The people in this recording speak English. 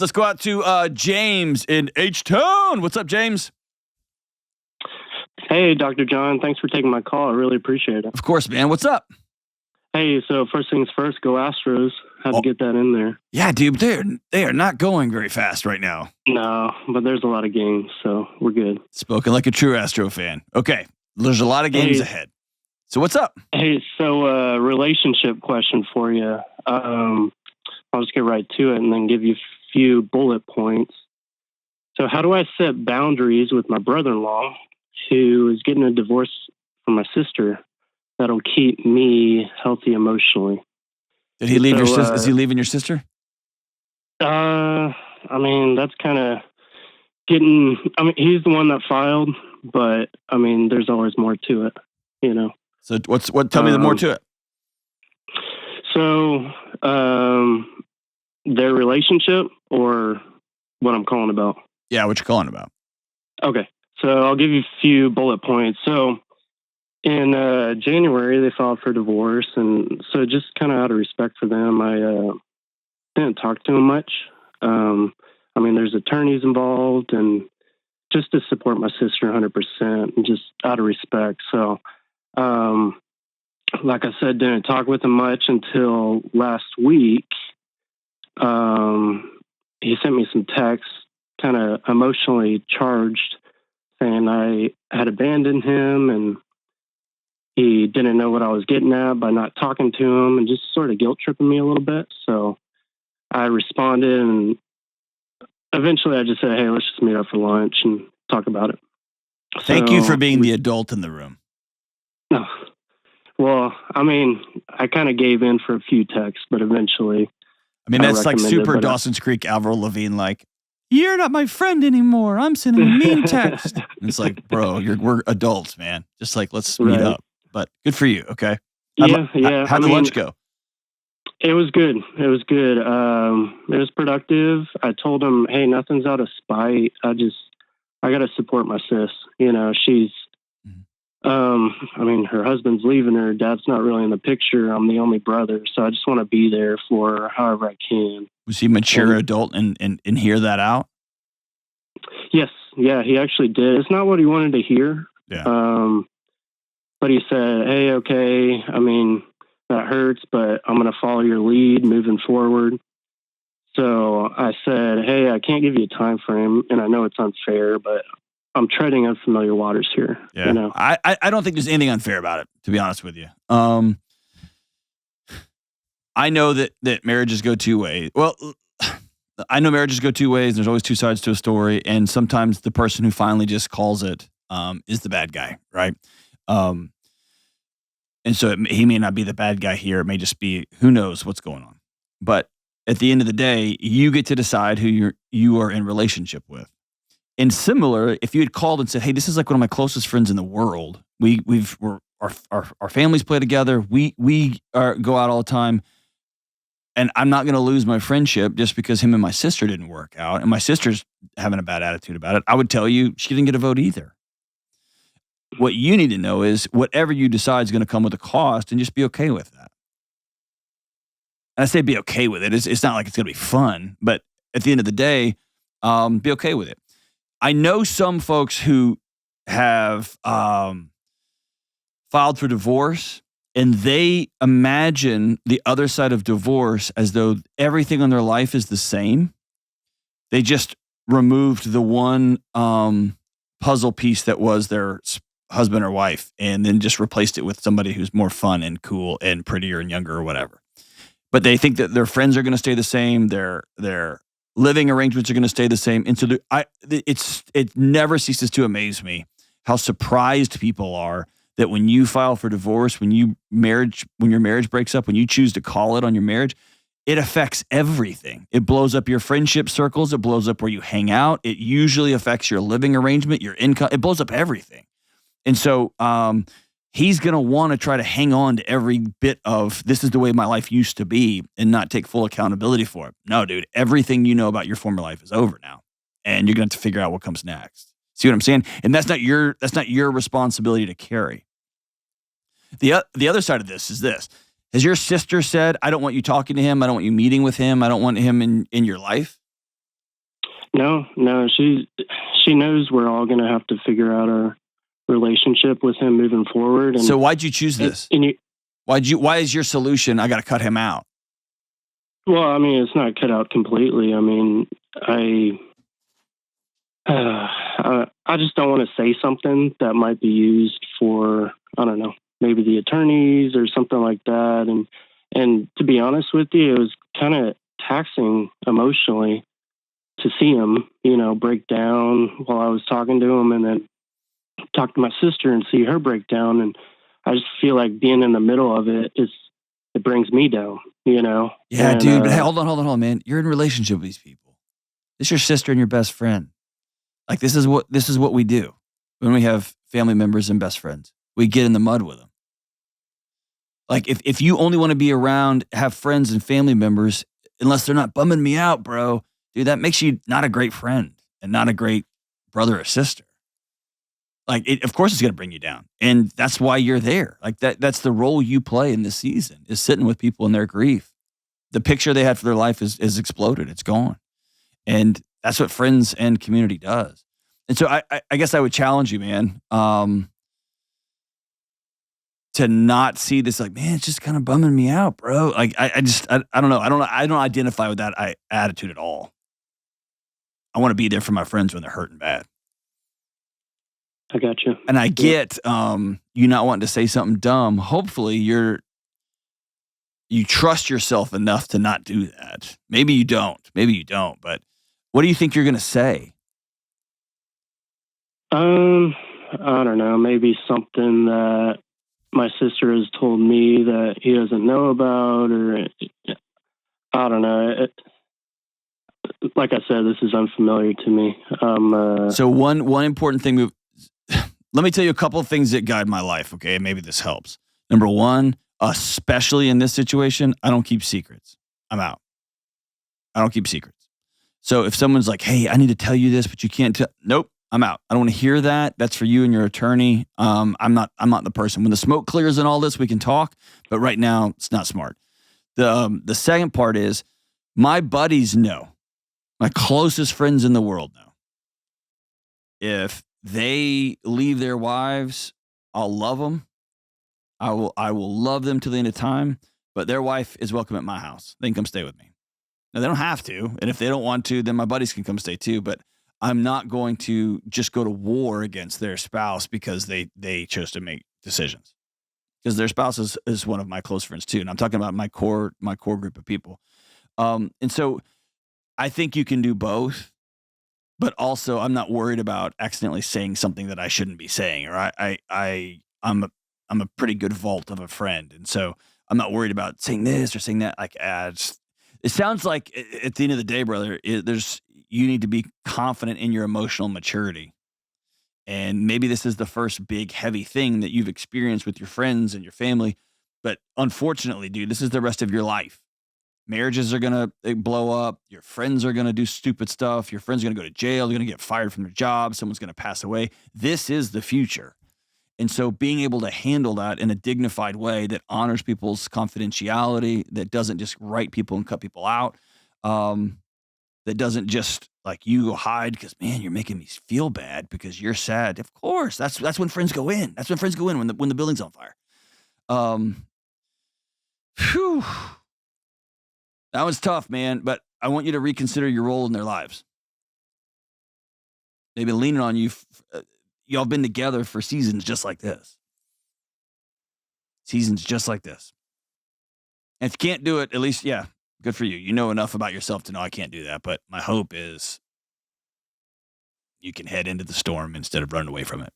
Let's go out to James in H-Town. What's up, James? Hey, Dr. John. Thanks for taking my call. I really appreciate it. Of course, man. What's up? Hey, so first things first, go Astros. Had to get that in there. Yeah, dude, they are not going very fast right now. No, but there's a lot of games, so we're good. Spoken like a true Astro fan. Okay, there's a lot of games ahead. So what's up? Hey, so relationship question for you. I'll just get right to it and then give you a few bullet points. So how do I set boundaries with my brother-in-law who is getting a divorce from my sister that'll keep me healthy emotionally? Did he leave your sister? Is he leaving your sister? I mean, that's kind of getting, he's the one that filed, but I mean, there's always more to it, you know? So tell me the more to it. So, their relationship or what I'm calling about? Yeah, what you're calling about. Okay. So I'll give you a few bullet points. So in January, they filed for divorce. And so just kind of out of respect for them, I didn't talk to them much. I mean, there's attorneys involved and just to support my sister 100% and just out of respect. So, like I said, didn't talk with him much until last week. He sent me some texts, kind of emotionally charged, saying I had abandoned him and he didn't know what I was getting at by not talking to him and just sort of guilt tripping me a little bit. So I responded and eventually I just said, hey, let's just meet up for lunch and talk about it. Thank you for being the adult in the room. No. Well, I mean, I kind of gave in for a few texts, but eventually. I mean, that's like super Dawson's Creek, Avril Lavigne, like, you're not my friend anymore. I'm sending a mean text. And it's like, bro, we're adults, man. Just like, let's meet up. But good for you, okay? Yeah. How'd the lunch go? It was good. It was good. It was productive. I told him, hey, nothing's out of spite. I got to support my sis. You know, she's, I mean, her husband's leaving her. Dad's not really in the picture. I'm the only brother. So I just want to be there for her however I can. Was he a mature adult and hear that out? Yes. Yeah, he actually did. It's not what he wanted to hear. Yeah. But he said, hey, okay, I mean, that hurts, but I'm going to follow your lead moving forward. So I said, hey, I can't give you a time frame, and I know it's unfair, but I'm treading unfamiliar waters here. Yeah. You know? I don't think there's anything unfair about it, to be honest with you. I know that marriages go two ways. Well, I know marriages go two ways. There's always two sides to a story, and sometimes the person who finally just calls it is the bad guy, right? And so he may not be the bad guy here. It may just be, who knows what's going on. But at the end of the day, you get to decide who you are in relationship with. And similar, if you had called and said, hey, this is like one of my closest friends in the world. Our families play together. We go out all the time. And I'm not going to lose my friendship just because him and my sister didn't work out. And my sister's having a bad attitude about it. I would tell you she didn't get a vote either. What you need to know is whatever you decide is going to come with a cost, and just be okay with that. And I say be okay with it. It's not like it's going to be fun, but at the end of the day, be okay with it. I know some folks who have filed for divorce, and they imagine the other side of divorce as though everything in their life is the same. They just removed the one puzzle piece that was their husband or wife, and then just replaced it with somebody who's more fun and cool and prettier and younger or whatever. But they think that their friends are going to stay the same. Their living arrangements are going to stay the same. And so it never ceases to amaze me how surprised people are that when you file for divorce, when your marriage breaks up, when you choose to call it on your marriage, it affects everything. It blows up your friendship circles. It blows up where you hang out. It usually affects your living arrangement, your income. It blows up everything. And so he's going to want to try to hang on to every bit of this is the way my life used to be and not take full accountability for it. No, dude, everything you know about your former life is over now. And you're going to have to figure out what comes next. See what I'm saying? And that's not your responsibility to carry. The other side of this is this. Has your sister said, I don't want you talking to him. I don't want you meeting with him. I don't want him in your life? No, she knows we're all going to have to figure out our relationship with him moving forward. And So why'd you choose this? and Why is your solution, I got to cut him out? well, I mean, it's not cut out completely. I mean, I just don't want to say something that might be used for, I don't know, maybe the attorneys or something like that. And to be honest with you, it was kind of taxing emotionally to see him, break down while I was talking to him, and then talk to my sister and see her break down. And I just feel like being in the middle of it brings me down, Yeah, And, dude. But hey, hold on, man. You're in a relationship with these people. This is your sister and your best friend. Like this is what we do when we have family members and best friends. We get in the mud with them. Like if you only want to be around, have friends and family members, unless they're not bumming me out, bro, dude, that makes you not a great friend and not a great brother or sister. Like, of course, it's going to bring you down, and that's why you're there. Like that's the role you play in this season is sitting with people in their grief. The picture they had for their life is exploded. It's gone, and that's what friends and community does. And so I guess I would challenge you, man, to not see this like, man, it's just kind of bumming me out, bro. Like I don't know. I don't identify with that attitude at all. I want to be there for my friends when they're hurting bad. I got you. And I get you not wanting to say something dumb. Hopefully you trust yourself enough to not do that. Maybe you don't. But what do you think you're going to say? I don't know. Maybe something that my sister has told me that he doesn't know about, or I don't know. Like I said, this is unfamiliar to me. So one important thing. Let me tell you a couple of things that guide my life. Okay, maybe this helps. Number one, especially in this situation, I don't keep secrets. I'm out. I don't keep secrets. So if someone's like, "Hey, I need to tell you this, but you can't tell," nope, I'm out. I don't want to hear that. That's for you and your attorney. I'm not the person. When the smoke clears and all this, we can talk. But right now, it's not smart. The second part is my buddies know. My closest friends in the world know. If they leave their wives, I'll love them. I will love them till the end of time. But their wife is welcome at my house. They can come stay with me. Now, they don't have to. And if they don't want to, then my buddies can come stay too. But I'm not going to just go to war against their spouse because they chose to make decisions. Because their spouse is one of my close friends too. And I'm talking about my core group of people. And so I think you can do both. But also, I'm not worried about accidentally saying something that I shouldn't be saying. Or I'm a pretty good vault of a friend. And so I'm not worried about saying this or saying that. Like, it sounds like at the end of the day, brother, you need to be confident in your emotional maturity. And maybe this is the first big, heavy thing that you've experienced with your friends and your family. But unfortunately, dude, this is the rest of your life. Marriages are going to blow up. Your friends are going to do stupid stuff. Your friends are going to go to jail. They're going to get fired from their job. Someone's going to pass away. This is the future. And so being able to handle that in a dignified way that honors people's confidentiality, that doesn't just write people and cut people out, that doesn't just like you go hide because, man, you're making me feel bad because you're sad. Of course, that's when friends go in. That's when friends go in when the building's on fire. Phew. That was tough, man, but I want you to reconsider your role in their lives. They've been leaning on you. Y'all been together for seasons just like this. Seasons just like this. And if you can't do it, at least, yeah, good for you. You know enough about yourself to know I can't do that. But my hope is you can head into the storm instead of running away from it.